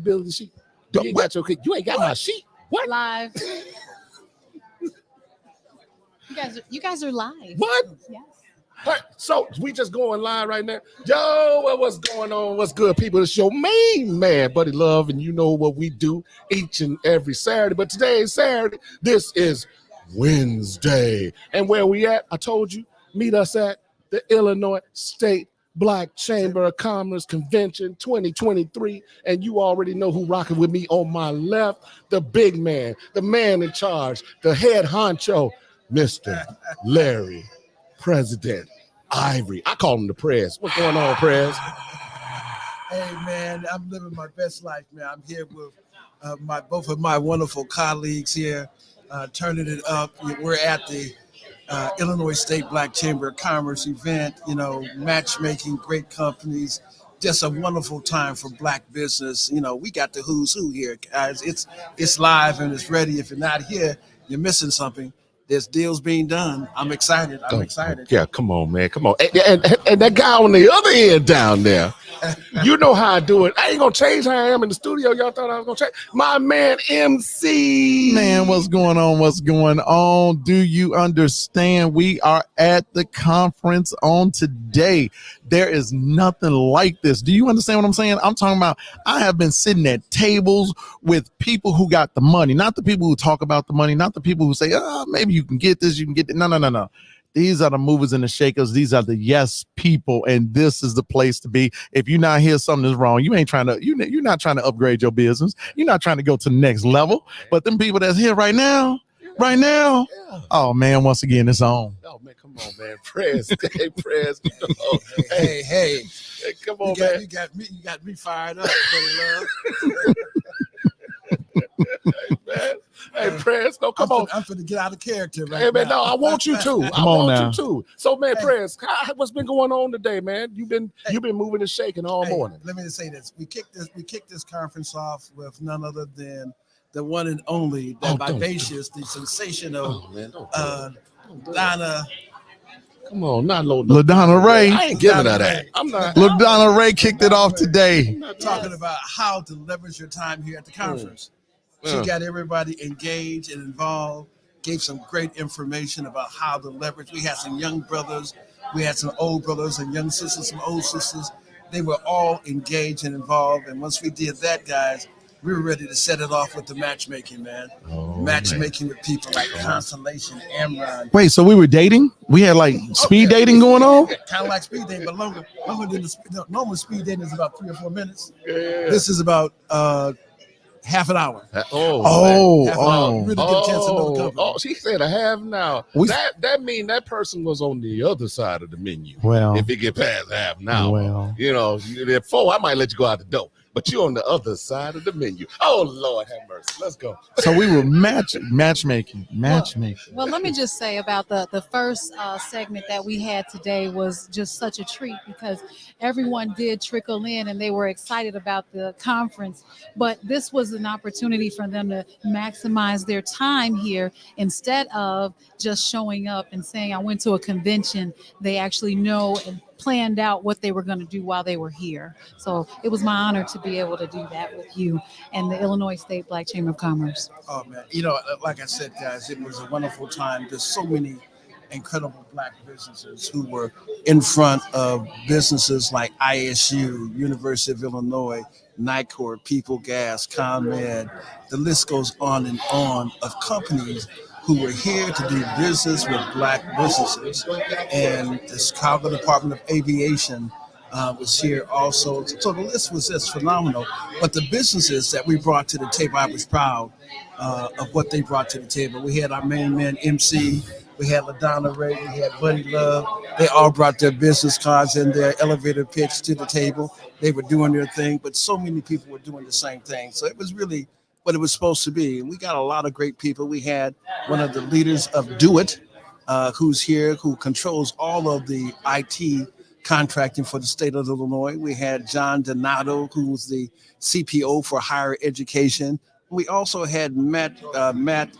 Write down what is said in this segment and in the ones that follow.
Building sheet. You ain't got your you ain't got my sheet. What? Live. You guys are live. What? Yes. Hey, so we just going live right now. Yo, what's going on? What's good, people? It's your main man, Buddy Love, and you know what we do each and every Saturday. But today is Saturday. This is Wednesday. And where we at? I told you, meet us at the Illinois State Black Chamber of Commerce Convention 2023. And you already know who rocking with me on my left, the big man, the man in charge, the head honcho, Mr. Larry President Ivory. I call him the Prez. What's going on, Prez? Hey, man, I'm living my best life, man. I'm here with both of my wonderful colleagues here, turning it up. We're at the Illinois State Black Chamber of Commerce event, you know, matchmaking, great companies, just a wonderful time for Black business. You know, we got the who's who here, guys. It's live and it's ready. If you're not here, you're missing something. There's deals being done. I'm excited. I'm excited. Yeah, come on, man. Come on. And that guy on the other end down there, you know how I do it. I ain't going to change how I am in the studio. Y'all thought I was going to change. My man, MC. Man, what's going on? What's going on? Do you understand? We are at the conference on today. There is nothing like this. Do you understand what I'm saying? I'm talking about, I have been sitting at tables with people who got the money, not the people who talk about the money, not the people who say, maybe you can get this, you can get that. No. These are the movers and the shakers. These are the yes people, and this is the place to be. If you're not here, something is wrong. You ain't trying to. You're not trying to upgrade your business. You're not trying to go to the next level. But them people that's here right now. Oh man, once again, it's on. Oh man, come on, man, Prez. Hey, Prez. Hey, come on, man. You got me fired up, Buddy Love. Hey, man. Hey, Prez, no, come on. I'm finna get out of character right Hey, man, now. no, I want you to. Come on now. You to. So, man, Prez, what's been going on today, man? You've been moving and shaking all morning. Let me just say this: we kicked this conference off with none other than the one and only, the vivacious, the sensational Donna. Come on, not LaDonna Ray. I ain't giving her that. I'm not. LaDonna Ray kicked it off today. Talking about how to leverage your time here at the conference. She got everybody engaged and involved, gave some great information about how to leverage. We had some young brothers, we had some old brothers and young sisters, some old sisters. They were all engaged and involved. And once we did that, guys, we were ready to set it off with the matchmaking, man. Matchmaking with people like Constellation, Amron. Wait, so we were dating? We had like speed dating going on? Kind of like speed dating, but longer than the normal speed dating is about 3 or 4 minutes. Yeah. This is about half an hour. Half an hour. Really get a chance to know the company. Oh, she said a half an hour. That mean that person was on the other side of the menu. Well, if it get past half an hour, well, you know, at 4, I might let you go out the door. But you're on the other side of the menu. Oh, Lord have mercy. Let's go. So we were matchmaking. Well, let me just say about the first segment that we had today was just such a treat because everyone did trickle in and they were excited about the conference. But this was an opportunity for them to maximize their time here instead of just showing up and saying, I went to a convention. They actually know and planned out what they were going to do while they were here. So it was my honor to be able to do that with you and the Illinois State Black Chamber of Commerce. Oh, man. You know, like I said, guys, it was a wonderful time. There's so many incredible Black businesses who were in front of businesses like ISU, University of Illinois, NICOR, People Gas, ComEd. The list goes on and on of companies who were here to do business with Black businesses. And the Chicago Department of Aviation was here also. So the list was just phenomenal. But the businesses that we brought to the table, I was proud of what they brought to the table. We had our main man, MC. We had LaDonna Ray. We had Buddy Love. They all brought their business cards and their elevator pitch to the table. They were doing their thing, but so many people were doing the same thing. So it was really what it was supposed to be. And we got a lot of great people. We had one of the leaders of Do It, who's here, who controls all of the IT contracting for the state of Illinois. We had John Donato, who was the CPO for higher education. We also had Matt Van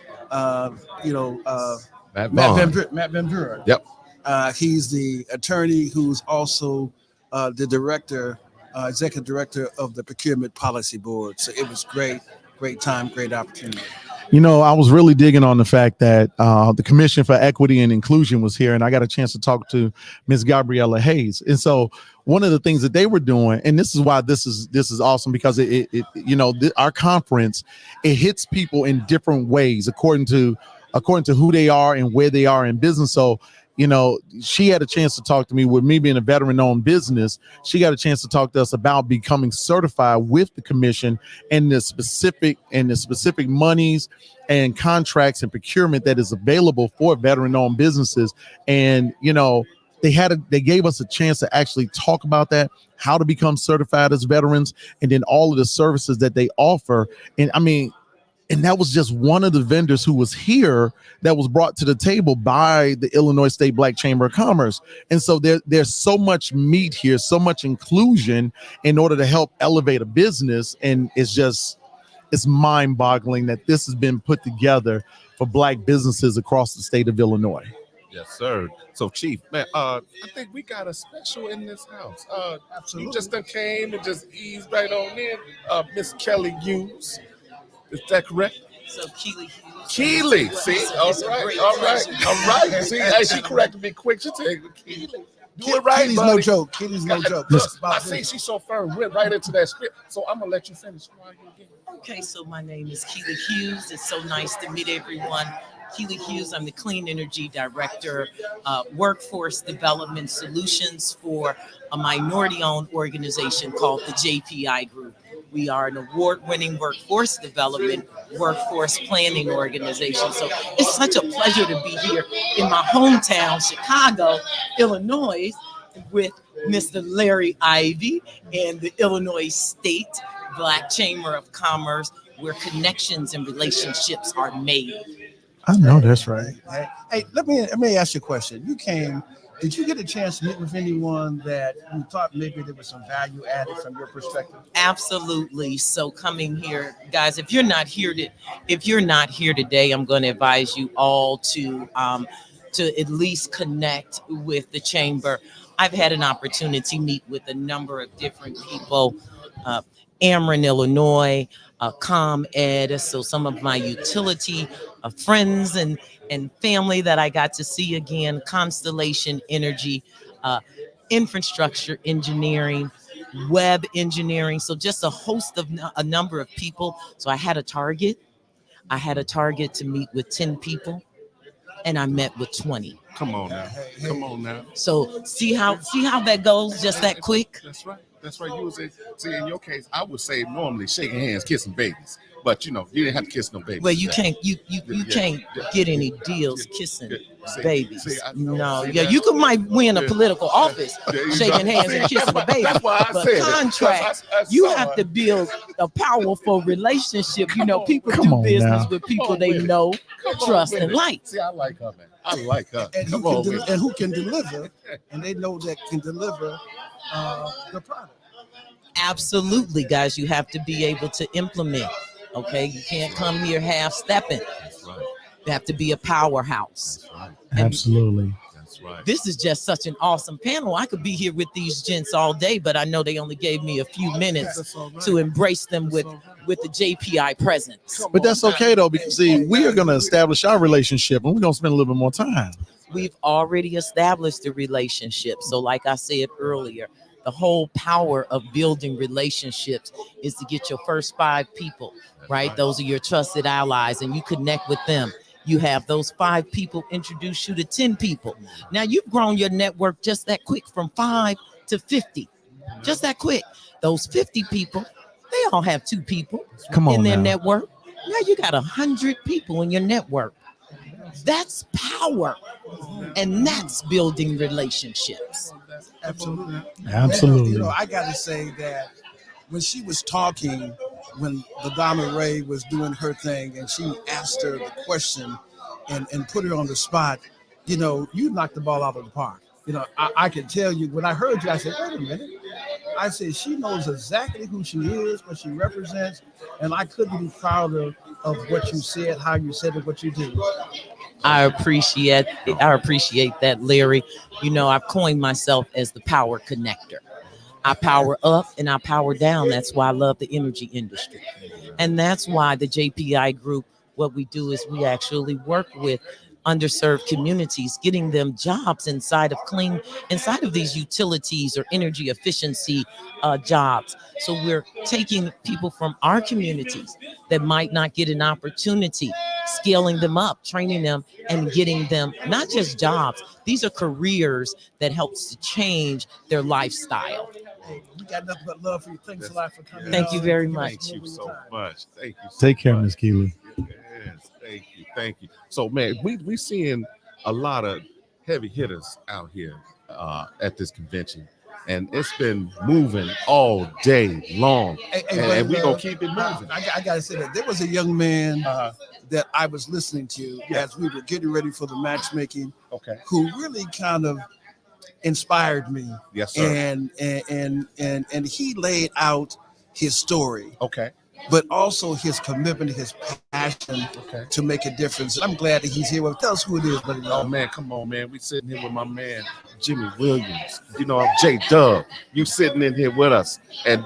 Buren. Yep. He's the attorney who's also the director executive director of the Procurement Policy Board. So it was great time, great opportunity. You know, I was really digging on the fact that the Commission for Equity and Inclusion was here, and I got a chance to talk to Ms. Gabriella Hayes. And so one of the things that they were doing, and this is why this is awesome, because our conference, it hits people in different ways according to who they are and where they are in business. So, you know, she had a chance to talk to me. With me being a veteran-owned business, she got a chance to talk to us about becoming certified with the commission and the specific monies and contracts and procurement that is available for veteran-owned businesses. And, you know, they gave us a chance to actually talk about that, how to become certified as veterans, and then all of the services that they offer. And I mean, and that was just one of the vendors who was here that was brought to the table by the Illinois State Black Chamber of Commerce. And so there's so much meat here, so much inclusion in order to help elevate a business. And it's mind boggling that this has been put together for Black businesses across the state of Illinois. Yes, sir. So, Chief, man, I think we got a special in this house. Absolutely. You just done came and just eased right on in. Miss Kelly Hughes. Is that correct? So Keely Hughes. Keely. See? All right. See, hey, she corrected me quick. She said, Keely. Do it right, Keely's buddy. no joke. Keely's no joke. Look, I see she's so firm. Went right into that script. So I'm going to let you finish. Okay, so my name is Keely Hughes. It's so nice to meet everyone. Keely Hughes, I'm the Clean Energy Director, Workforce Development Solutions for a minority-owned organization called the JPI Group. We are an award-winning workforce development, workforce planning organization. So it's such a pleasure to be here in my hometown, Chicago, Illinois, with Mr. Larry Ivory and the Illinois State Black Chamber of Commerce, where connections and relationships are made. I know that's right. Hey, let me ask you a question. You came. Did you get a chance to meet with anyone that you thought maybe there was some value added from your perspective? Absolutely. So coming here, guys, if you're not here today, I'm going to advise you all to at least connect with the chamber. I've had an opportunity to meet with a number of different people, Ameren, Illinois, ComEd, so some of my utility friends and family that I got to see again, Constellation Energy, infrastructure engineering, web engineering, so just a host of a number of people. So I had a target to meet with 10 people, and I met with 20. Come on now. Come on now. So see how that goes, just that quick. That's right. You was in your case, I would say normally shaking hands, kissing babies. But you know, you didn't have to kiss no babies. Well, you can't get any deals kissing babies. You might win a political office shaking hands and kissing a baby. But contract, you have to build a powerful relationship. You know, people do business with people they know, trust, and like. See, I like her, man. I like her. And who can deliver, and they know that can deliver the product. Absolutely, guys. You have to be able to implement. Okay, you can't come here half-stepping. That's right. You have to be a powerhouse. That's right. Absolutely. That's right. This is just such an awesome panel. I could be here with these gents all day, but I know they only gave me a few minutes to embrace them with the JPI presence. But that's okay though, because see, we are going to establish our relationship, and we're going to spend a little bit more time. We've already established the relationship. So like I said earlier, the whole power of building relationships is to get your first 5 people, right? Those are your trusted allies, and you connect with them. You have those 5 people introduce you to 10 people. Now you've grown your network just that quick, from 5 to 50, just that quick. Those 50 people, they all have 2 people in their network. Now you got 100 people in your network. That's power, and that's building relationships. Absolutely. Absolutely. You know, I got to say that when she was talking, when the Dama Ray was doing her thing, and she asked her the question and put her on the spot, you know, you knocked the ball out of the park. You know, I can tell you, when I heard you, I said, wait a minute. I said, she knows exactly who she is, what she represents, and I couldn't be prouder of what you said, how you said it, what you did. I appreciate that, Larry. You know, I've coined myself as the power connector. I power up and I power down. That's why I love the energy industry. And that's why the JPI group, what we do is we actually work with underserved communities, getting them jobs inside of these utilities or energy efficiency jobs. So we're taking people from our communities that might not get an opportunity, scaling them up, training them, and getting them not just jobs. These are careers that helps to change their lifestyle. We got nothing but love for you. Thanks a lot for coming. Thank you very much. Thank you so much. Thank you. Take care, Miss Keely. Yes, thank you. So, man, we seeing a lot of heavy hitters out here at this convention, and it's been moving all day long, and we're gonna keep it moving. I gotta say that there was a young man that I was listening to as we were getting ready for the matchmaking, who really kind of inspired me. Yes, sir. And he laid out his story. Okay. But also his commitment, his passion to make a difference. And I'm glad that he's here. Well, tell us who it is, buddy. Oh man, come on, man. We sitting here with my man Jimmy Williams. You know, I'm J Dub. You sitting in here with us, and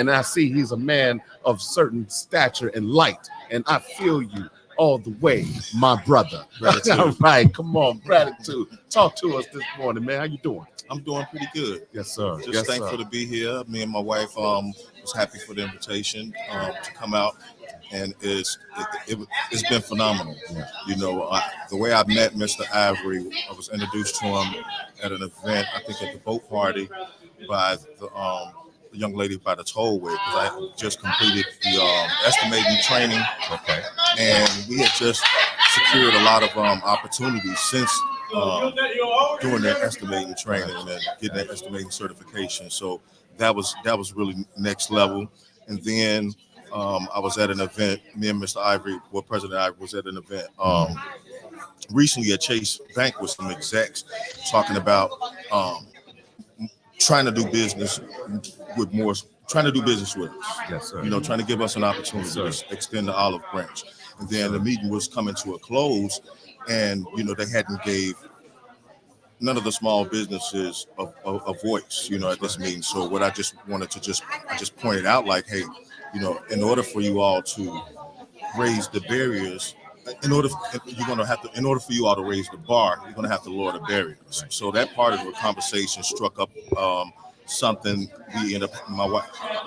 I see he's a man of certain stature and light, and I feel you all the way, my brother. All right, come on, gratitude. Talk to us this morning, man. How you doing? I'm doing pretty good. Yes, sir. Just thankful to be here. Me and my wife was happy for the invitation to come out, and it's been phenomenal. You know, the way I met Mr. Ivory, I was introduced to him at an event, I think at the boat party, by the young lady by the tollway, because I just completed the estimating training. Okay. And we had just secured a lot of opportunities since doing that estimating training and getting that estimating certification. So that was really next level. And then I was at an event, me and Mr. Ivory, President Ivory was at an event recently at Chase Bank with some execs talking about trying to do business with us. Yes, sir. You know, trying to give us an opportunity to extend the olive branch. And then the meeting was coming to a close, and you know, they hadn't gave none of the small businesses a voice, you know, at this meeting. So what I just wanted to I just pointed out, like, hey, you know, in order for you all to raise the barriers, in order for you all to raise the bar, you're going to have to lower the barriers. So that part of the conversation struck up something. We ended up,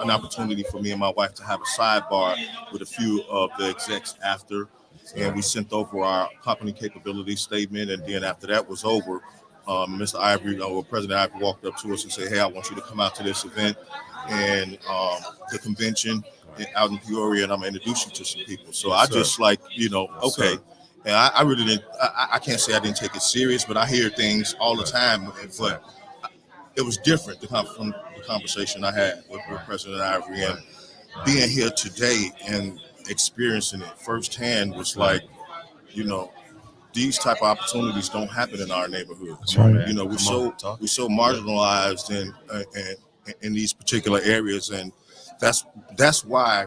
an opportunity for me and my wife to have a sidebar with a few of the execs after, and we sent over our company capability statement. And then after that was over, Mr. Ivory, President Ivory, walked up to us and said, "Hey, I want you to come out to this event and the convention out in Peoria, and I'm gonna introduce you to some people." So I just like, you know, okay. And I really didn't. I can't say I didn't take it serious, but I hear things all the time. But it was different from the conversation I had with President Ivory, and being here today and experiencing it firsthand was like, you know, these type of opportunities don't happen in our neighborhood. Right. You know, we're so marginalized in these particular areas, and that's why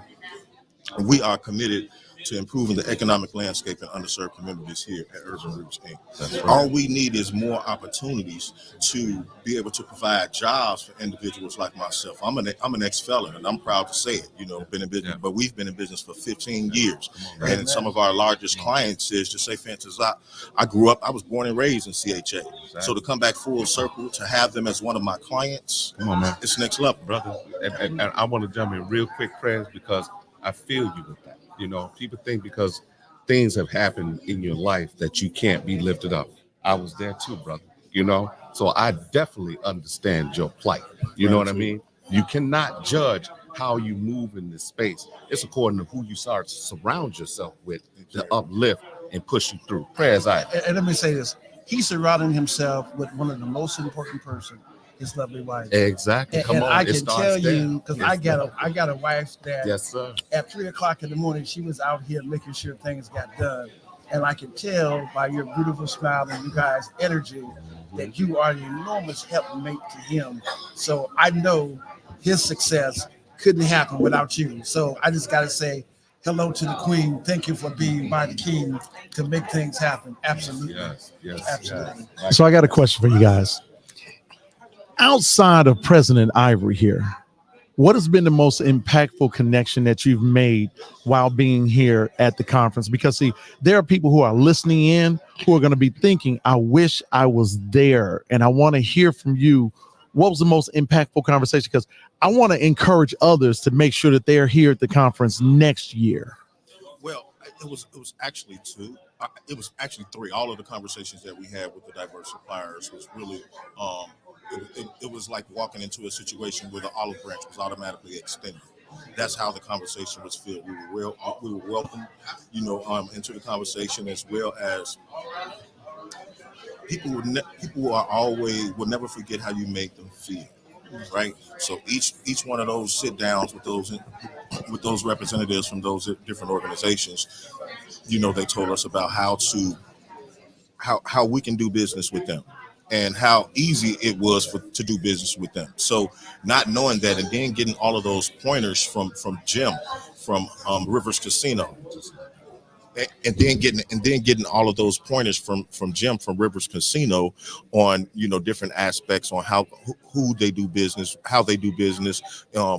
we are committed to improving the economic landscape in underserved communities here at Urban Roots Inc. Right. All we need is more opportunities to be able to provide jobs for individuals like myself. I'm an ex-felon, and I'm proud to say it. You know, been in business, but we've been in business for 15 years. And some of our largest clients is, just say, for instance, I was born and raised in CHA. So to come back full circle, to have them as one of my clients, come on, man, it's next level, brother. And I want to jump in real quick, friends, because I feel you with that. You know, people think because things have happened in your life that you can't be lifted up. I was there too, brother. You know, so I definitely understand your plight. You know what I mean? You cannot judge how you move in this space. It's according to who you start to surround yourself with to uplift and push you through. Prayers, and let me say this. He surrounded himself with one of the most important person, his lovely wife. Exactly. And I can tell you, because I got a wife that at 3:00 in the morning, she was out here making sure things got done. And I can tell by your beautiful smile and you guys' energy that you are an enormous helpmate to him. So I know his success couldn't happen without you. So I just got to say hello to the queen. Thank you for being by the king to make things happen. Absolutely. Yes. Absolutely. So I got a question for you guys. outside of President Ivory here, what has been the most impactful connection that you've made while being here at the conference? Because see, there are people who are listening in who are going to be thinking, I wish I was there. And I want to hear from you. What was the most impactful conversation? Because I want to encourage others to make sure that they're here at the conference next year. Well, it was actually two. It was actually three. All of the conversations that we had with the diverse suppliers was really it was like walking into a situation where the olive branch was automatically extended. That's how the conversation was filled. We were welcomed, into the conversation, as well as people will never forget how you make them feel, right? So each one of those sit downs with those representatives from those different organizations, they told us about how we can do business with them, and how easy it was to do business with them. So not knowing that, and then getting all of those pointers from Jim, from Rivers Casino, and then getting all of those pointers from Jim from Rivers Casino on different aspects on who they do business, how they do business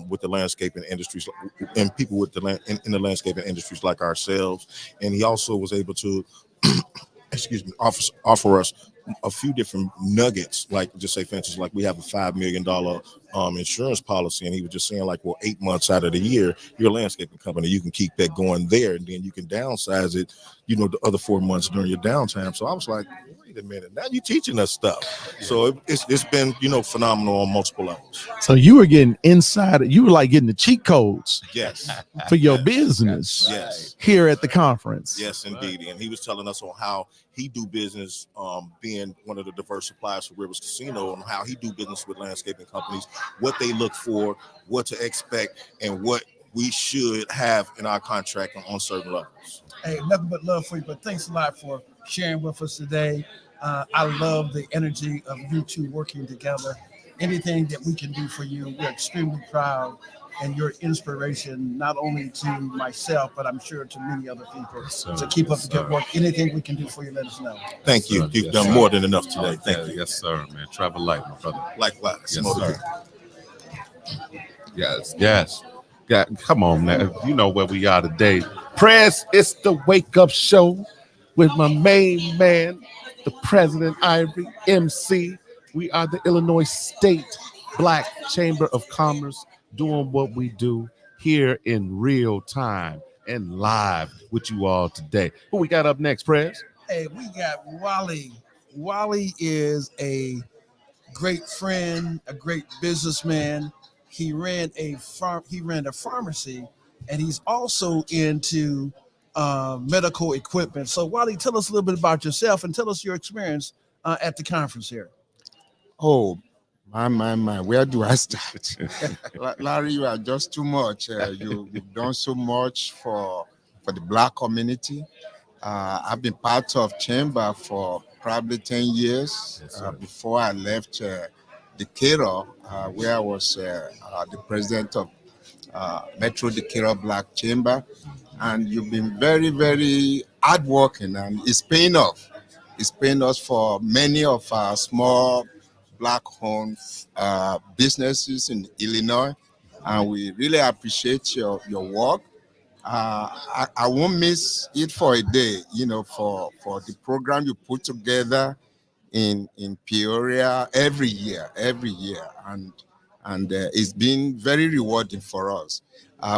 with the landscaping industries and people with in the landscaping industries like ourselves. And he also was able to offer us a few different nuggets, like just say, for instance, like we have a $5 million insurance policy, and he was just saying, like, well, 8 months out of the year, your landscaping company, you can keep that going there, and then you can downsize it, the other 4 months during your downtime. So I was like, wait a minute, now you're teaching us stuff. So it's been phenomenal on multiple levels. So you were getting inside, you were like getting the cheat codes, yes, for your business, yes, here at the conference. Yes, indeed. And he was telling us on how he do business, being one of the diverse suppliers for Rivers Casino, and how he do business with landscaping companies, what they look for, what to expect, and what we should have in our contract on certain levels. Hey, nothing but love for you, but thanks a lot for sharing with us today. I love the energy of you two working together. Anything that we can do for you, we're extremely proud, and your inspiration, not only to myself, but I'm sure to many other people. So keep up the good work. Anything we can do for you, let us know. Thank you. You've done more than enough today. Thank you. Yes, sir, man. Travel light, my brother. Likewise. Yes, sir. Yes. Yeah, come on, man. You know where we are today. Press, it's the wake up show with my main man, the President Ivory, MC. We are the Illinois State Black Chamber of Commerce, doing what we do here in real time and live with you all today. Who we got up next, Prez? Hey, we got Wally. Wally is a great friend, a great businessman. He ran a pharmacy, and he's also into medical equipment. So Wally, tell us a little bit about yourself and tell us your experience at the conference here. Oh, my, where do I start? Larry, you are just too much. You've done so much for the Black community. I've been part of Chamber for probably 10 years before I left Decatur, where I was the president of Metro Decatur Black Chamber. And you've been very, very hardworking, and it's paying off. It's paying us for many of our small Black-owned businesses in Illinois, and we really appreciate your work. I won't miss it for a day, for the program you put together in Peoria every year, and it's been very rewarding for us.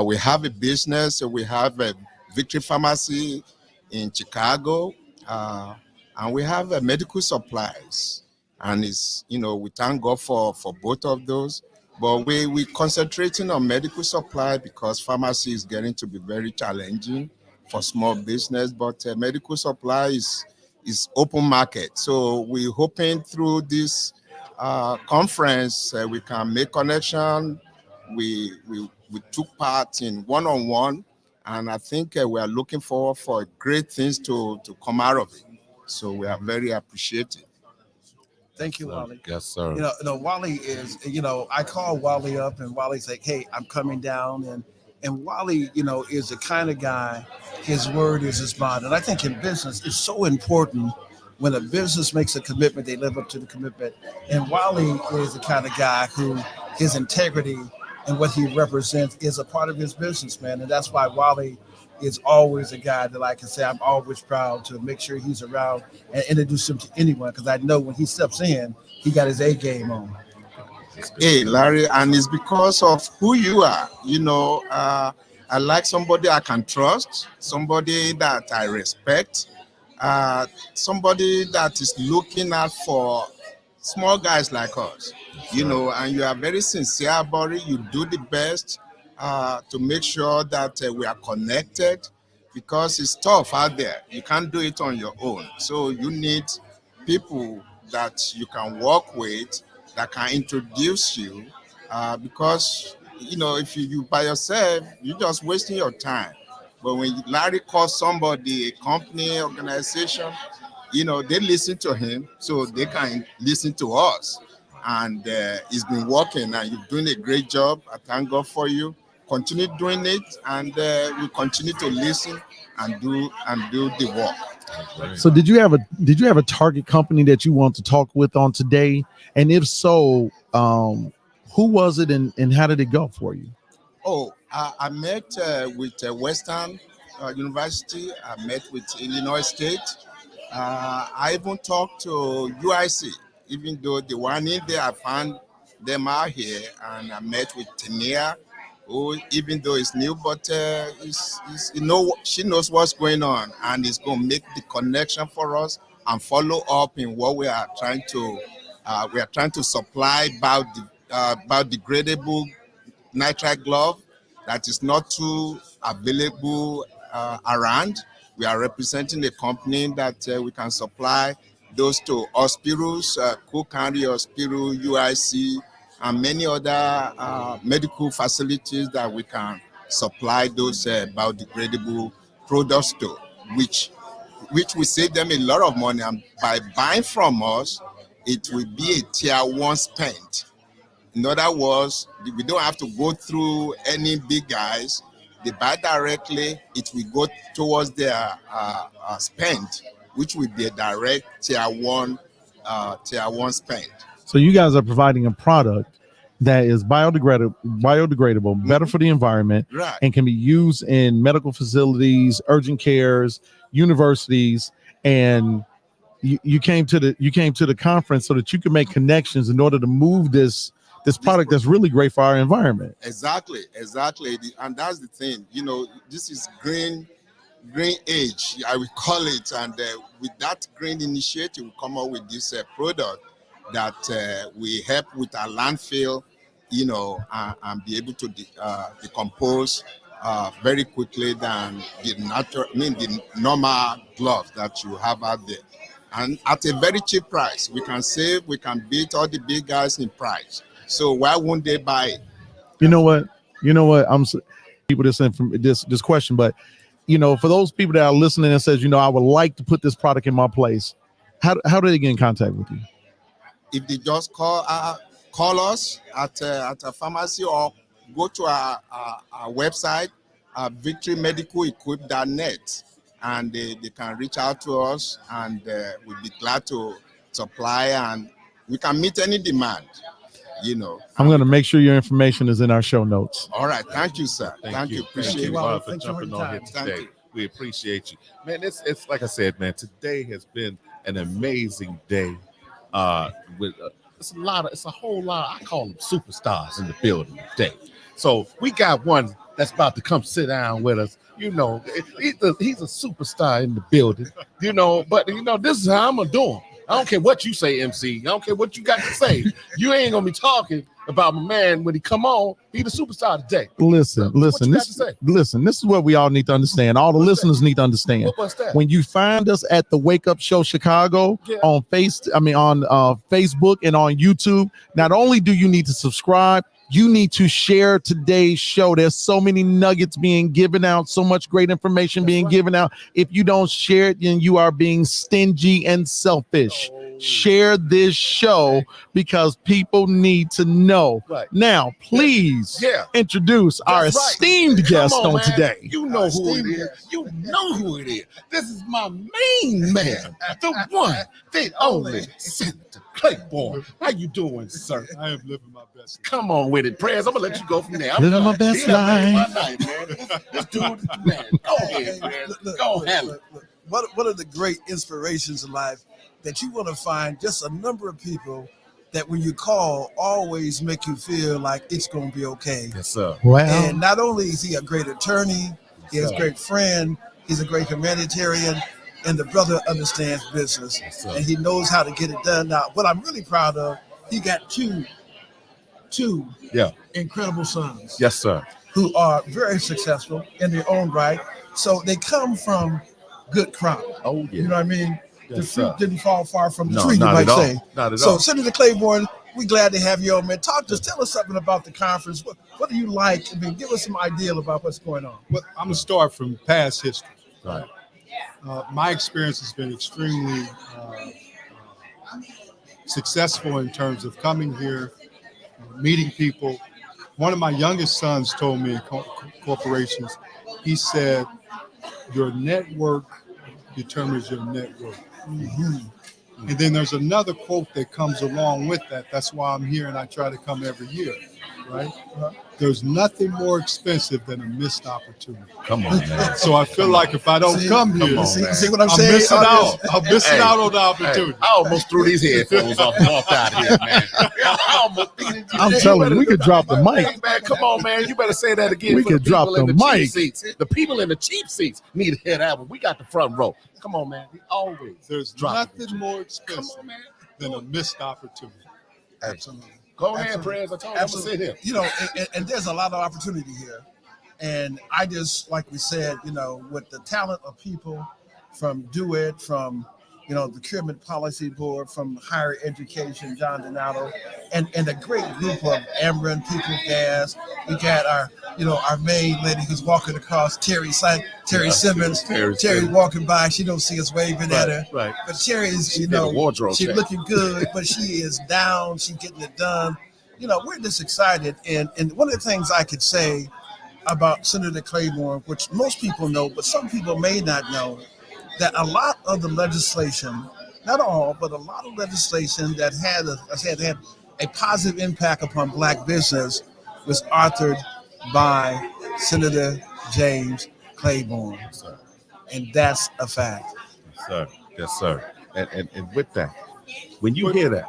We have a business, we have a Victory Pharmacy in Chicago, and we have medical supplies. And it's, we thank God for both of those. But we concentrating on medical supply because pharmacy is getting to be very challenging for small business. But medical supply is open market. So we're hoping through this conference we can make connection. We took part in one-on-one, and I think we are looking forward for great things to come out of it. So we are very appreciative. Thank you, Wally. Yes, sir. Wally is, I call Wally up, and Wally's like, hey, I'm coming down. And Wally, is the kind of guy, his word is his bond. And I think in business, it's so important when a business makes a commitment, they live up to the commitment. And Wally is the kind of guy who his integrity and what he represents is a part of his business, man. And that's why Wally is always a guy that I can say I'm always proud to make sure he's around and introduce him to anyone, because I know when he steps in, he got his A game on. Hey, Larry, and it's because of who you are. I like somebody I can trust, somebody that I respect, somebody that is looking out for small guys like us, and you are very sincere about it. You do the best to make sure that we are connected, because it's tough out there. You can't do it on your own. So you need people that you can work with, that can introduce you, because if you by yourself, you're just wasting your time. But when Larry calls somebody, a company, organization, they listen to him, so they can listen to us. And it's been working, and you're doing a great job. I thank God for you. Continue doing it, and we continue to listen and do the work. So did you have a target company that you want to talk with on today? And if so, who was it, and how did it go for you? Oh, I met with Western University. I met with Illinois State. I even talked to UIC, even though the one in there, I found them out here, and I met with Tania, who, even though it's new, but she knows what's going on, and it's going to make the connection for us and follow up in what we are trying to supply biodegradable nitride glove that is not too available around. We are representing a company that we can supply those to hospitals, Cook County Hospital, UIC, and many other medical facilities that we can supply those biodegradable products to, which will save them a lot of money. And by buying from us, it will be a tier 1 spend. In other words, we don't have to go through any big guys. They buy directly, it will go towards their spend, which will be a direct tier 1 spend. So you guys are providing a product that is biodegradable, better for the environment, Right. and can be used in medical facilities, urgent cares, universities, and you came to the conference so that you can make connections in order to move this product that's really great for our environment. Exactly. And that's the thing. This is green age, I will call it. And with that green initiative, we come up with this product that we help with our landfill, and be able to decompose very quickly than the normal gloves that you have out there. And at a very cheap price, we can beat all the big guys in price. So why won't they buy it? You know what? People this question, but for those people that are listening and says, I would like to put this product in my place, how do they get in contact with you? If they just call us at a pharmacy, or go to our website, victorymedical.net, and they can reach out to us, and we'll be glad to supply, and we can meet any demand. I'm going to make sure your information is in our show notes. All right. Thank you, sir. Thank you. Appreciate it. Bob, for Thanks for jumping your on here time. today. We appreciate you. Man, it's like I said, man, today has been an amazing day. It's a whole lot, I call them superstars in the building today. So we got one that's about to come sit down with us. He's a superstar in the building, but this is how I'm going to do him. I don't care what you say, MC. I don't care what you got to say. You ain't gonna be talking about my man when he come on. He the superstar today. Listen. This is what we all need to understand. All the listeners need to understand. What's that? When you find us at the Wake Up Show Chicago on Facebook and on YouTube, not only do you need to subscribe, you need to share today's show. There's so many nuggets being given out, so much great information given out. If you don't share it, then you are being stingy and selfish. Share this show because people need to know. Right. Now, please introduce our That's right. esteemed Come guest on man. today. You know who it is. You know who it is. This is my main man, the one, the only, Senator Claiborne. How you doing, sir? I am living my best. Come on with it, Prayers. I'm gonna let you go from there. Living my best life. This dude is the man. Go ahead, Prayers. Go handle it. One of the great inspirations in life that you want to find just a number of people that when you call always make you feel like it's going to be okay. Yes, sir. Well, And not only is he a great attorney, he's a great friend, he's a great humanitarian, and the brother understands business, and he knows how to get it done. Now, what I'm really proud of, he got two incredible sons. Yes, sir. Who are very successful in their own right. So they come from good crop. Oh, yeah. You know what I mean? Yes, the fruit sir. didn't fall far from the No, tree, you not might at all. say. Not at so, all. Senator Claiborne, we're glad to have you on, man. Talk to us. Tell us something about the conference. What do you like? I mean, give us some idea about what's going on. Well, I'm going to start from past history. Right. My experience has been extremely successful in terms of coming here, meeting people. One of my youngest sons told me in corporations, he said, your network determines your net worth. Mm-hmm. And then there's another quote that comes along with that. That's why I'm here and I try to come every year, right? There's nothing more expensive than a missed opportunity. Come on, man. So I feel like if I don't come here, See what I'm I'm saying? missing out. I'm missing out on the opportunity. I almost threw these headphones off and walked out here, man. I'm telling you, we could drop the mic. Man, come on, man. You better say that again. We for could drop people in the cheap mic. Seats. The people in the cheap seats need to hear that one. We got the front row. Come on, man. We always. There's drop nothing more expensive than a missed opportunity. Absolutely. Go ahead, Prayers. I told you to sit here. You know, and there's a lot of opportunity here. And I just, like we said, you know, with the talent of people from DoIT, from, you know, the Procurement Policy Board, from Higher Education, John Donato, and a great group of Ameren people, Gas. We got our, you know, our main lady who's walking across, Terry Simmons. Terry walking by. She don't see us waving at her. Right. But Terry is, you did a know, wardrobe she's check. looking good, but she is down. She's getting it done. You know, we're just excited. And one of the things I could say about Senator Claiborne, which most people know, but some people may not know, that a lot of the legislation, not all, but a lot of legislation that had a positive impact upon Black business was authored by Senator James Claiborne. Yes, sir. And that's a fact. Yes, sir. Yes, sir. And with that, when you hear that,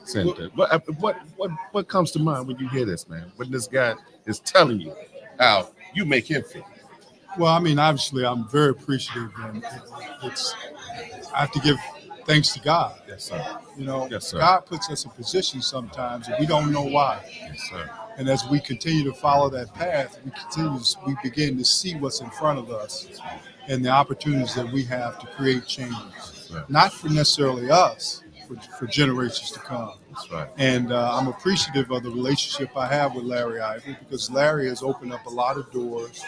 Senator, what comes to mind when you hear this, man? When this guy is telling you how you make him feel? Well, I mean, obviously, I'm very appreciative, and I have to give thanks to God. Yes, sir. You know, Yes, sir. God puts us in positions sometimes, and we don't know why. Yes, sir. And as we continue to follow that path, we begin to see what's in front of us and the opportunities that we have to create change, not for necessarily us, for generations to come. That's right. And I'm appreciative of the relationship I have with Larry Ivory, because Larry has opened up a lot of doors,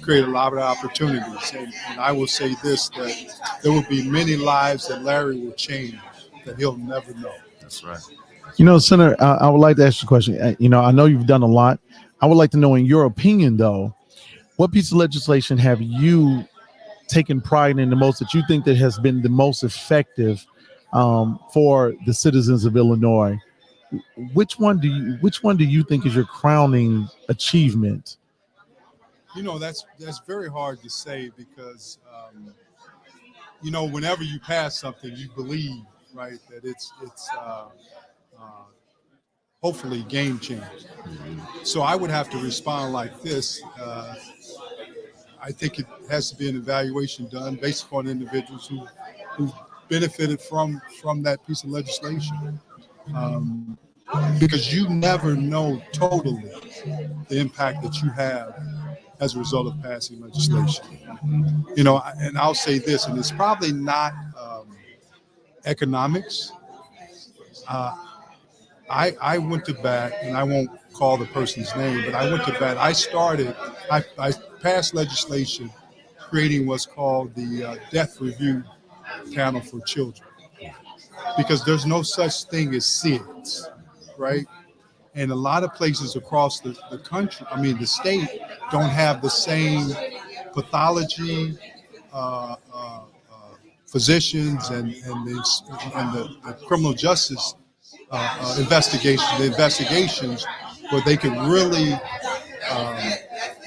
created a lot of opportunities. And I will say this, that there will be many lives that Larry will change that he'll never know. That's right. You know, Senator, I would like to ask you a question. You know, I know you've done a lot. I would like to know, in your opinion, though, what piece of legislation have you taken pride in the most, that you think that has been the most effective for the citizens of Illinois? Which one do you think is your crowning achievement? You know, that's very hard to say, because you know, whenever you pass something, you believe, right, that it's hopefully game changing. Mm-hmm. So I would have to respond like this. I think it has to be an evaluation done based upon individuals who benefited from that piece of legislation, because you never know totally the impact that you have as a result of passing legislation. You know, and I'll say this, and it's probably not economics. I went to bat, and I won't call the person's name, but I went to bat. I passed legislation creating what's called the Death Review Panel for Children. because there's no such thing as SIDS, right? And a lot of places across the country, the state, don't have the same pathology, physicians and the criminal justice investigations where they can really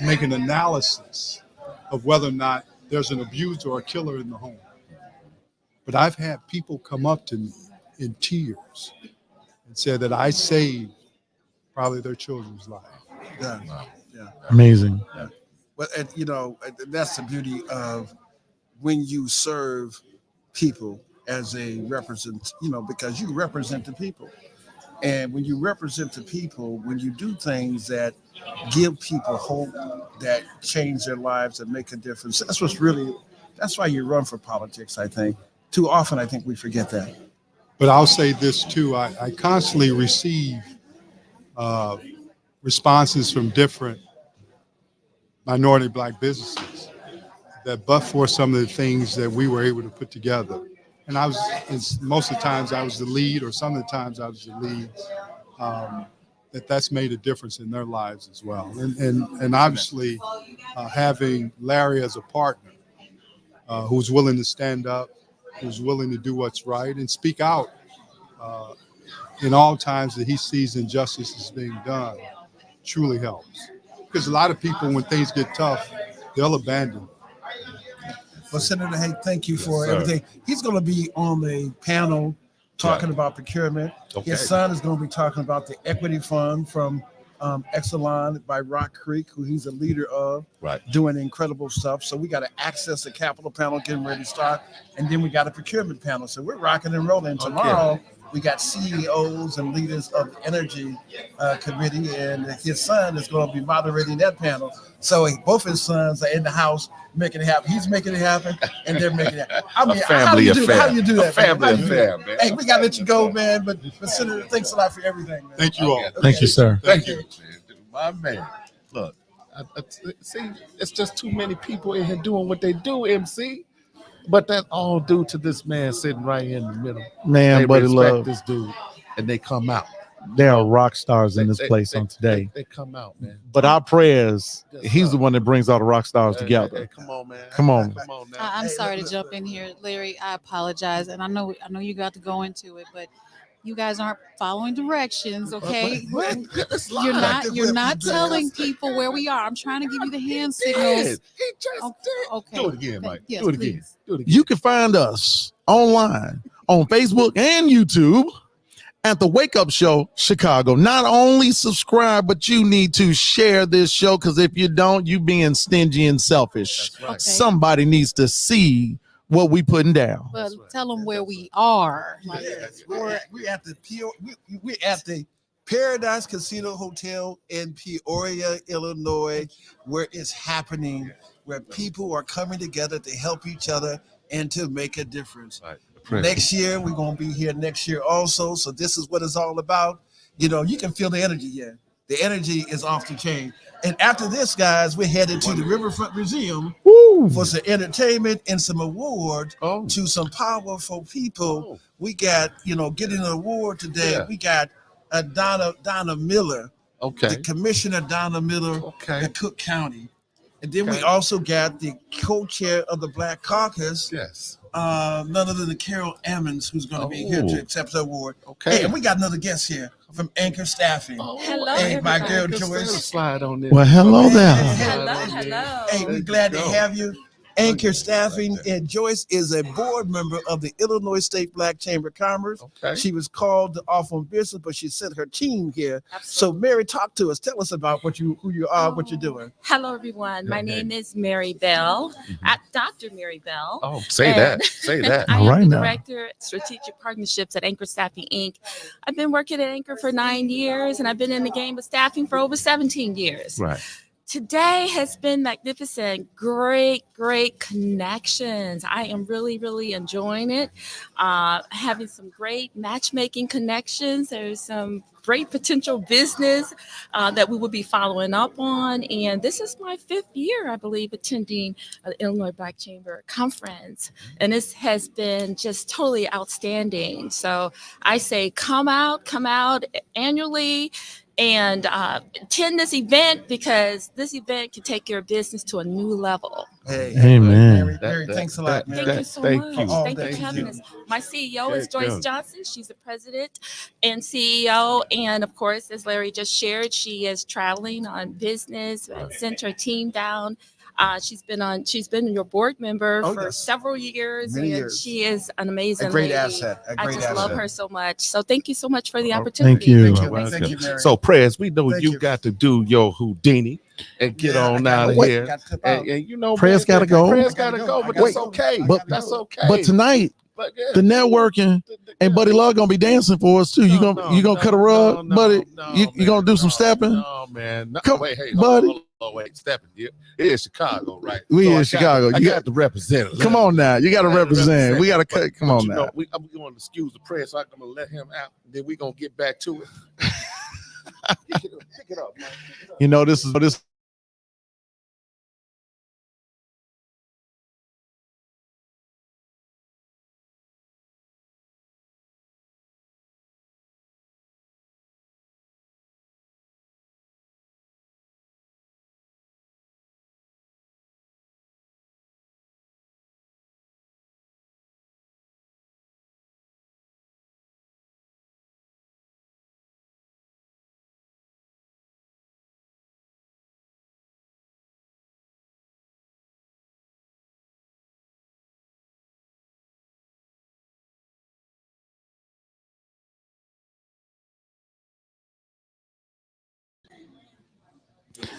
make an analysis of whether or not there's an abuser or a killer in the home. But I've had people come up to me in tears and say that I saved probably their children's life. Yeah. Amazing. Yeah. But that's the beauty of when you serve people as a because you represent the people. And when you represent the people, when you do things that give people hope, that change their lives and make a difference, that's why you run for politics, I think. Too often, I think we forget that. But I'll say this too, I constantly receive responses from different minority Black businesses that but for some of the things that we were able to put together. And most of the times I was the lead, or some of the times I was the lead, that's made a difference in their lives as well. And obviously having Larry as a partner who's willing to stand up, who's willing to do what's right and speak out in all times that he sees injustice is being done, truly helps. Because a lot of people, when things get tough, they'll abandon. Well, Senator Hank, thank you for everything. He's going to be on the panel talking about procurement. Okay. His son is going to be talking about the equity fund from Exelon by Rock Creek, who he's a leader of, doing incredible stuff. So we got to access the capital panel, getting ready to start. And then we got a procurement panel. So we're rocking and rolling. Tomorrow, we got CEOs and leaders of the energy committee, and his son is going to be moderating that panel. So both his sons are in the house making it happen. He's making it happen, and they're making it happen. I mean, how do you do that? A family affair, man. Hey, we got to let you go, man. But Senator, thanks a lot for everything, man. Thank you all. Okay. Thank you, sir. Thank you, my man. Look, see, it's just too many people in here doing what they do, MC. But that's all due to this man sitting right here in the middle. Man, they buddy, respect love this dude, and they come out. There are rock stars in this place on today. They come out, man. But our prayers, he's the one that brings all the rock stars together. Hey, come on, man. Come on. Come on now. I'm sorry to jump in here, Larry. I apologize, and I know you got to go into it, but you guys aren't following directions, okay? You're not telling people where we are. I'm trying to give you the hand signals. He just did. Okay. Do it again, Mike. Yes, Do it please. again. Do it again. You can find us online on Facebook and YouTube at the Wake Up Show Chicago. Not only subscribe, but you need to share this show, because if you don't, you being stingy and selfish. That's right. Okay. Somebody needs to see what we putting down. But tell them where we are. We're at the Paradise Casino Hotel in Peoria, Illinois, where it's happening, where people are coming together to help each other and to make a difference. Right. Next year, we're going to be here next year also. So this is what it's all about. You can feel the energy here. The energy is off the chain. And after this, guys, we're headed to the Riverfront Museum for some entertainment and some awards to some powerful people. We got, getting an award today. Yeah. We got Donna Miller, the Commissioner Donna Miller in Cook County. And then we also got the co-chair of the Black Caucus. Yes. None other than Carol Emmons, who's going to be here to accept the award. Okay. Hey, and we got another guest here from Anchor Staffing. Hello, Hey, my girl everybody. Joyce. Slide on this. Well, hello there. Hello. Hey, we're glad to have you. Anchor Staffing, and Joyce is a board member of the Illinois State Black Chamber of Commerce. Okay. She was called off on business, but she sent her team here. Absolutely. So, Mary, talk to us. Tell us about who you are, what you're doing. Hello, everyone. My name is Mary Bell, Dr. Mary Bell. Oh, say that. Say that. I All right am the now. Director, Strategic Partnerships at Anchor Staffing, Inc. I've been working at Anchor for 9 years, and I've been in the game of staffing for over 17 years. Right. Today has been magnificent. Great, great connections. I am really, really enjoying it. Having some great matchmaking connections. There's some great potential business that we will be following up on. And this is my 5th year, I believe, attending the Illinois Black Chamber Conference. And this has been just totally outstanding. So I say come out annually and attend this event, because this event can take your business to a new level. Hey, Amen. Mary, thanks a lot, Mary. Thank you so thank much. you. Thank you Thank for having you. us. My CEO is There you Joyce go. Johnson. She's the president and CEO. And of course, as Larry just shared, she is traveling on business, sent her team down. She's been your board member for Yes. several years, Many and years. she is an amazing A great lady. asset. A I great just love asset. her so much. So thank you so much for the Oh, opportunity. you. Thank you. Welcome. Thank you, Mary. So, Prez, we know Thank you you. got to do your Houdini and get Yeah, on I out gotta of wait. here. Gotta clip out. And you know, Prez gotta go. Prez I gotta gotta go. go, but I that's gotta go. okay. I gotta That's go. okay. But tonight, But yeah, the networking and Buddy Love gonna be dancing for us too. You gonna cut a rug, Buddy? You gonna do some stepping? No, man. No, Come- wait, hey, buddy. hold on, wait, stepping. It is Chicago, right? We So in I got Chicago. to- I You got to represent. Come on now, you got to represent. We got to cut. Come on you now. know, I'm going to excuse the press, so I'm going to let him out. Then we're going to get back to it. Pick it up, man. You know this.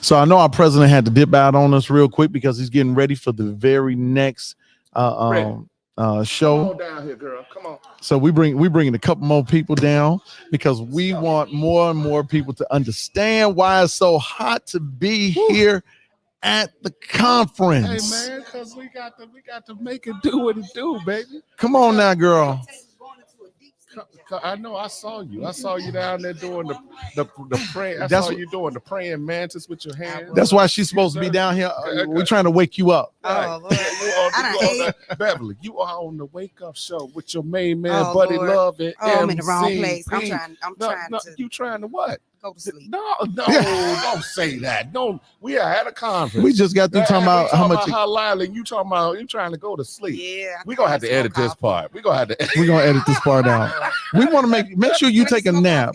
So I know our president had to dip out on us real quick because he's getting ready for the very next show. Come on down here, girl. Come on. So we're bringing a couple more people down because we want more and more people to understand why it's so hot to be here at the conference. Hey, man, because we got to make it do what it do, baby. Come on now, girl. I know. I saw you. I saw you down there doing the praying. I That's saw what- you doing the praying mantis with your hands. That's why she's supposed to be down here. We're trying to wake you up. Right. Lord. Beverly, you are on the wake up show with your main man, Oh, Buddy Lord. Love and I'm in the wrong MC. place. I'm trying to You trying to what? go to sleep. No, don't say that. Don't. We are at a conference. We just got through talking about how much. how lively you talking about. You trying to go to sleep? Yeah. We gonna have to edit this part. We gonna have to. We're gonna edit this part out. We want to make sure you take a nap.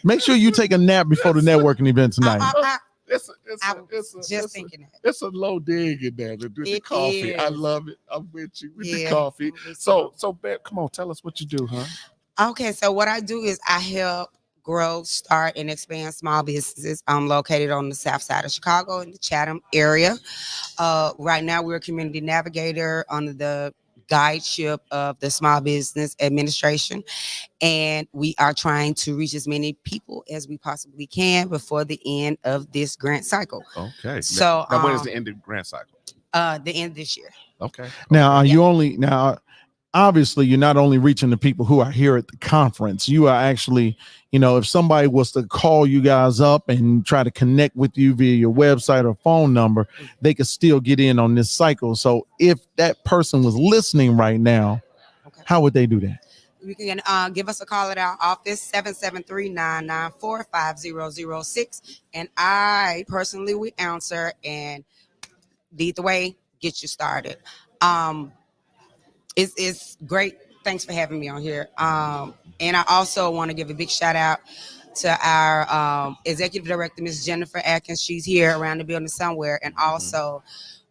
Make sure you take a nap before the networking event tonight. I'm just thinking that. It's a low dig in there. The It coffee, I is. love it. I'm with you with the Yeah. coffee. So, Beth, come on, tell us what you do, huh? Okay, so what I do is I help grow, start, and expand small businesses. I'm located on the south side of Chicago in the Chatham area. Right now, we're a community navigator under the guideship of the Small Business Administration, and we are trying to reach as many people as we possibly can before the end of this grant cycle. Okay. So, now when is the end of the grant cycle? The end of this year. Okay. Now, are you only now? Obviously, you're not only reaching the people who are here at the conference. You are actually, if somebody was to call you guys up and try to connect with you via your website or phone number, they could still get in on this cycle. So, if that person was listening right now, how would they do that? You can give us a call at our office, 773-994-5006. And I personally will answer and lead the way, get you started. It's great. Thanks for having me on here. And I also want to give a big shout out to our executive director, Ms. Jennifer Atkins. She's here around the building somewhere. And also,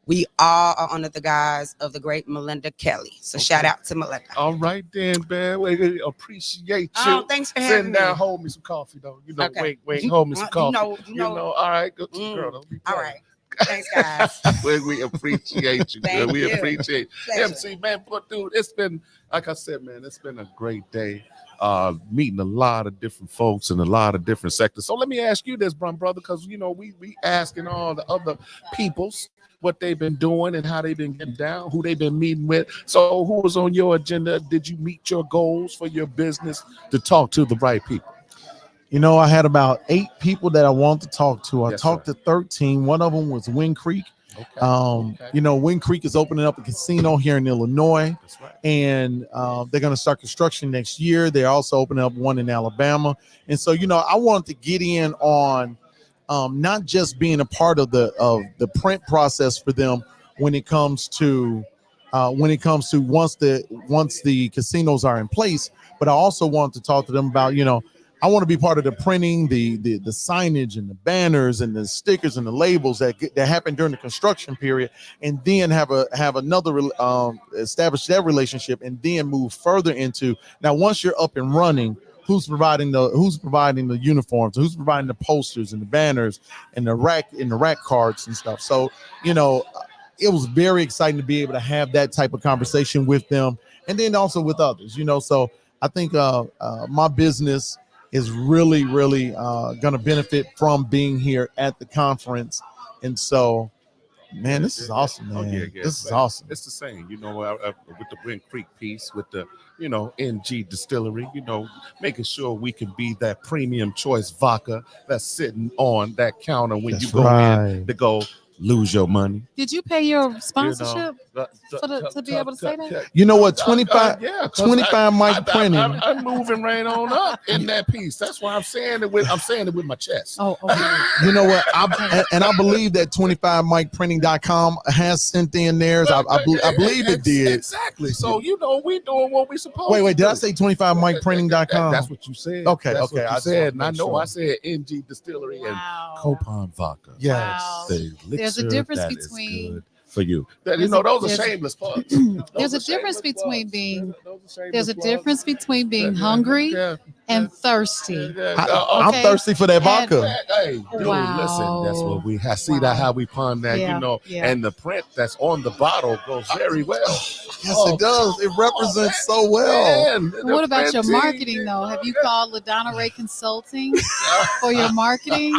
we all are under the guise of the great Melinda Kelly. So shout out to Melinda. All right then, man. We appreciate you. Oh, thanks for having Sitting me. down, hold me some coffee though. Okay. Wait, hold me some coffee. You know. All right, good girl. Don't be All playing. right. Thanks, guys. We appreciate you. Thank We you. appreciate Pleasure. MC, man. But dude, it's been, like I said, man, it's been a great day. Meeting a lot of different folks in a lot of different sectors. So let me ask you this, brother, because you know we asking all the other peoples what they've been doing and how they've been getting down, who they've been meeting with. So who was on your agenda? Did you meet your goals for your business to talk to the right people? You know, I had about 8 people that I wanted to talk to. I Yes, talked to 13. One of them was Wind Creek. Okay. You know, Wind Creek is opening up a casino here in Illinois, That's right. and they're going to start construction next year. They're also opening up one in Alabama. And so, you know, I wanted to get in on not just being a part of the print process for them when it comes to once the casinos are in place, but I also want to talk to them about, you know, I want to be part of the printing, the signage and the banners and the stickers and the labels that happen during the construction period, and then have another establish that relationship, and then move further into, now once you're up and running, who's providing the uniforms, who's providing the posters and the banners and the rack cards and stuff. So, you know, it was very exciting to be able to have that type of conversation with them, and then also with others, you know. So I think my business is really going to benefit from being here at the conference. And so, man, this is awesome, man. Oh, yeah. This is awesome. It's the same, you know, with the Wind Creek piece, with the, you know, NG Distillery, you know, making sure we can be that premium choice vodka that's sitting on that counter when That's you go in to go lose your money. Did you pay your sponsorship You know, to be able to say that? You know what? 25 mic I, printing. I'm moving right on up in that piece. That's why I'm saying it with my chest. Oh, okay. You know what? I believe that 25micprinting.com has sent in theirs. I believe it did. Exactly. So, you know, we doing what we supposed Wait, to did do. I say 25micprinting.com? That's what you said. Okay, That's okay. what you I said. And I make know sure. I said NG Distillery and Copan Vodka. Yes. Wow. The There's a elixir difference that is between good for you. You know, those are there's- shameless plugs. There's a difference between being hungry and thirsty. I'm Okay. thirsty for that vodka. Hey, dude, Wow. listen, that's what we have. See Wow. that how we pun that, Yeah, you know, yeah. and the print that's on the bottle goes very well. Yes, it does. It represents so well. Man, What about your printing. marketing though? Have you called LaDonna Ray Consulting for your marketing?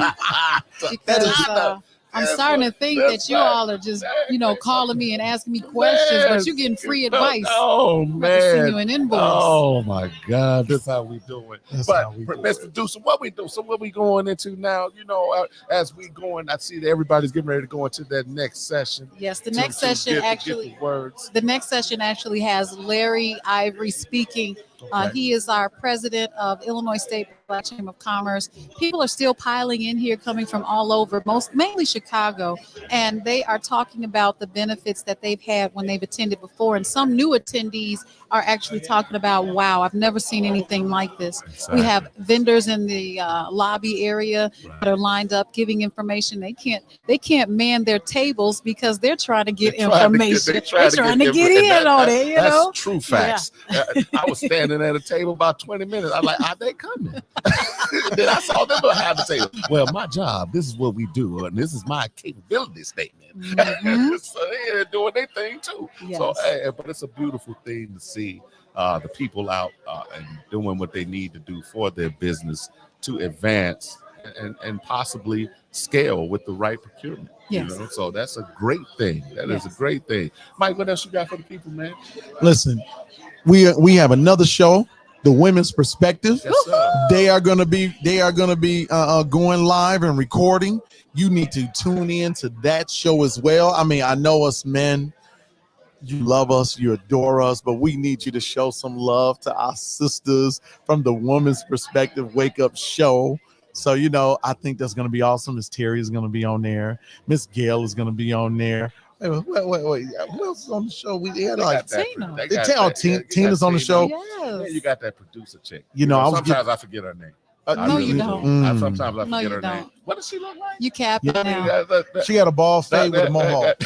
Because I'm starting to think that you all are just, you know, calling me and asking me questions, but you're getting free advice. Oh I'm about to send you man. an invoice. Oh my God, that's how we do it. That's But how we do Mr. Producer, what we do? So what we going into now? You know, as we going, I see that everybody's getting ready to go into that next session. Yes, the To- next to session get actually. the words. The next session actually has Larry Ivory speaking. Okay. He is our president of Illinois State Black Chamber of Commerce. People are still piling in here, coming from all over, mainly Chicago, and they are talking about the benefits that they've had when they've attended before. And some new attendees are actually talking about, wow, I've never seen anything like this. We have vendors in the lobby area that are lined up giving information. They can't man their tables because they're trying to get information. They're trying to get in on it, you know? That's true facts. I was standing at a table about 20 minutes. I was like, are they coming? Then I saw them behind the table. Well, my job, this is what we do, and this is my capability statement. Mhm. So they're doing their thing too. Yes. So, but it's a beautiful thing to see the people out and doing what they need to do for their business to advance and possibly scale with the right procurement. Yes. You know? So that's a great thing. That is a great thing. Mike, what else you got for the people, man? Listen, we have another show, The Women's Perspective. Yes, sir. They are going to be going live and recording. You need to tune in to that show as well. I mean, I know us men, you love us, you adore us, but we need you to show some love to our sisters from the Women's Perspective Wake Up Show. So, you know, I think that's going to be awesome. Miss Terry is going to be on there. Miss Gail is going to be on there. Wait. Who else is on the show? We had like Tina. Tina's on the show. Yeah, Yes. you got that producer chick. You know, I was sometimes I forget her name. No, you don't. Sometimes I No, forget you her name. don't. What does she look like? You capping now. She got a bald fade with a mohawk.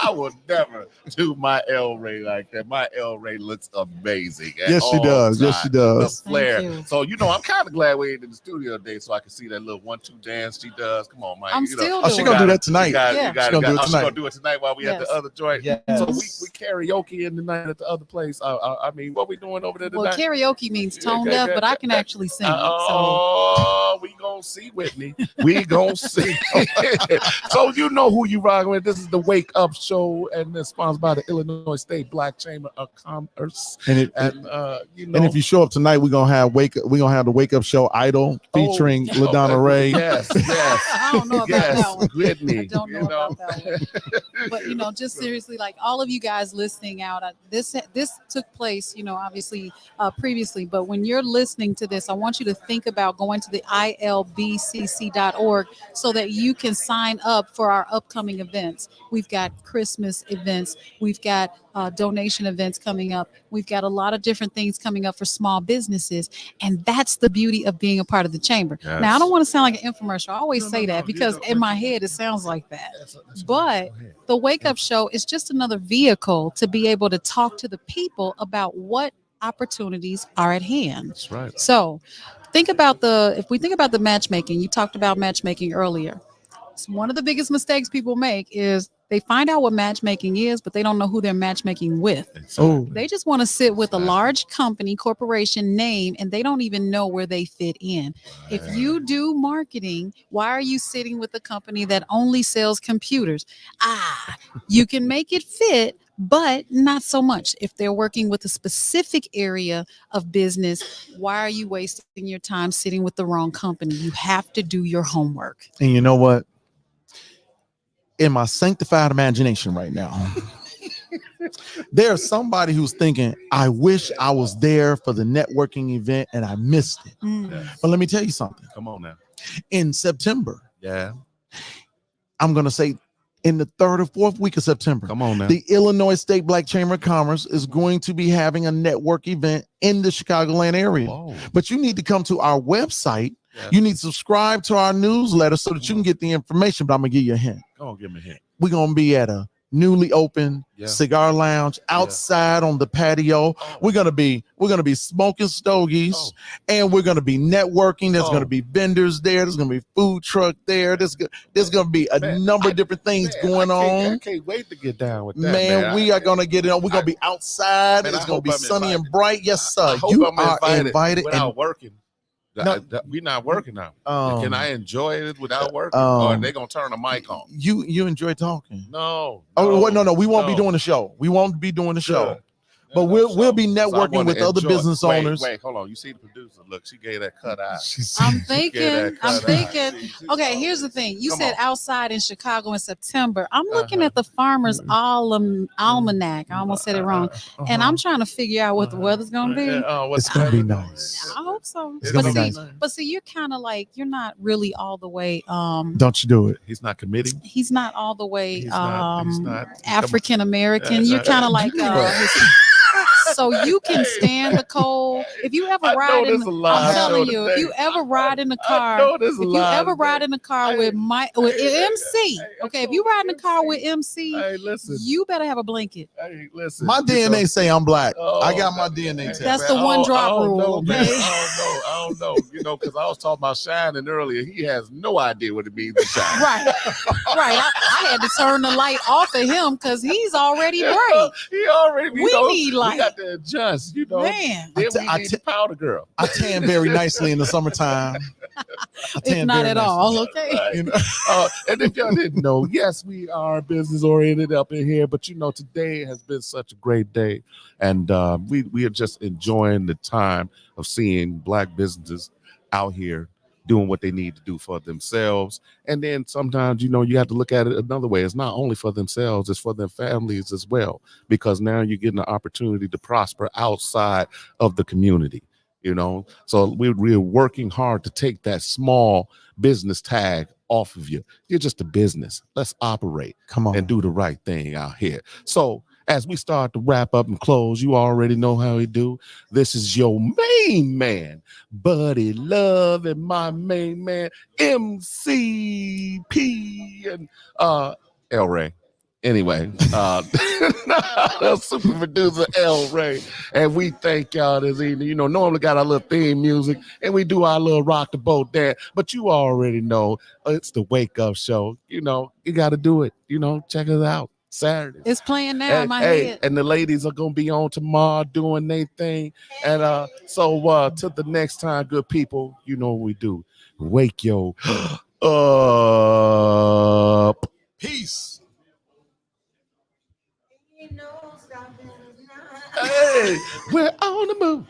I will never do my El Ray like that. My El Ray looks amazing. Yes, she does. Yes, she does. The flair. Thank you. So I'm kind of glad we ain't in the studio today, so I can see that little 1-2 dance she does. Come on, Mike. I'm still Oh, she doing gonna it. do that tonight. You got, Yeah. you got, She gonna do it she tonight. gonna do it tonight while we at the Yes. other joint. Yes. So we karaoke in the night at the other place. I mean, what we doing over there Well, tonight? karaoke means tone deaf, but I can actually sing it. So Oh, we gonna see, Whitney. We gonna see. So you know who you rocking with. This is the Wake Up Show, and it's sponsored by the Illinois State Black Chamber of Commerce. And and if you show up tonight, we're gonna have the Wake Up Show Idol featuring LaDonna Ray. Yes. I don't know about that one. Whitney. I don't know about that one. But just seriously, like all of you guys listening out, this took place, obviously previously. But when you're listening to this, I want you to think about going to the ilbcc.org so that you can sign up for our upcoming events. We've got Christmas events. We've got donation events coming up. We've got a lot of different things coming up for small businesses. And that's the beauty of being a part of the chamber. Yes. Now, I don't want to sound like an infomercial. I always say that because in my head, it sounds like that. But the Wake Up Show is just another vehicle to be able to talk to the people about what opportunities are at hand. That's right. So if we think about the matchmaking, you talked about matchmaking earlier. One of the biggest mistakes people make is they find out what matchmaking is, but they don't know who they're matchmaking with. Oh, They just want to sit with a large company, corporation name, and they don't even know where they fit in. If you do marketing, why are you sitting with a company that only sells computers? You can make it fit, but not so much. If they're working with a specific area of business, why are you wasting your time sitting with the wrong company? You have to do your homework. and you know what? In my sanctified imagination right now, there's somebody who's thinking, I wish I was there for the networking event and I missed it. But let me tell you something. Come on now. In September, Yeah. I'm going to say in the 3rd or 4th week of September, Come on now. the Illinois State Black Chamber of Commerce is going to be having a network event in the Chicagoland area. Whoa. But you need to come to our website. Yeah. You need to subscribe to our newsletter so that you can get the information. But I'm going to give you a hint. Go on, give me a hint. We're going to be at a newly opened cigar lounge outside on the patio. We're going to be smoking stogies and we're going to be networking. There's going to be vendors there. There's going to be food truck there. There's going to be a number of different things going on. I can't wait to get down with that, Man, we are going to get it on. We're going to be outside. Man, It's I going to be hope I'm sunny invited. and bright. Yes, sir. I hope You I'm are invited. without working. No. We're not working now. Can I enjoy it without working? um, Or are they gonna turn the mic on? You enjoy talking. No. No. We won't be no. doing the show. We won't be doing the show. Good. But we'll be So I networking wanna with other enjoy- business owners. Wait, hold on. You see the producer? Look, she gave that cut eye. I'm Get thinking. that I'm cut thinking. Okay, here's the thing. You Come said on. outside in Chicago in September. I'm looking at the Farmer's Almanac. I almost said it wrong, and I'm trying to figure out what the weather's gonna be. It's gonna be nice. I hope so. It's But gonna be see, nice. but see, you're kind of like you're not really all the way. Don't you do it. He's not committing. He's not all the way He's not. African American. You're kind of like. So you can stand the cold. If you ever ride in, I'm telling you, if you ever ride in the car, if you ever ride in the car with MC, okay, if you ride in the car with MC, you better have a blanket. Hey, listen. My DNA say I'm black. Oh, I got my DNA test. That's the one drop rule. Know, man. Okay. I don't know. Because I was talking about shining earlier. He has no idea what it means to shine. Right. I had to turn the light off of him because he's already bright. He already. We need light. We got to adjust. Man. Then we need the powder girl. I tan very nicely in the summertime. If not at all, okay. Right. You know? And if y'all didn't know, yes, we are business oriented up in here, but today has been such a great day, and we are just enjoying the time of seeing Black businesses out here doing what they need to do for themselves. And then sometimes, you have to look at it another way. It's not only for themselves, it's for their families as well, because now you're getting the opportunity to prosper outside of the community. So we're working hard to take that small business tag off of you. You're just a business. Let's operate. Come on. And do the right thing out here. So as we start to wrap up and close, you already know how we do. This is your main man, Buddy Love, and my main man, MCP, and El Ray. Anyway, super producer L Ray, and we thank y'all this evening. You know, normally got our little theme music, and we do our little rock the boat there. But you already know it's the wake up show. You know, you got to do it. You know, check us out Saturday. It's playing now in my Hey, head. and the ladies are gonna be on tomorrow doing their thing. And so till the next time, good people, you know what we do. Wake yo up. Peace. Hey, we're on the move.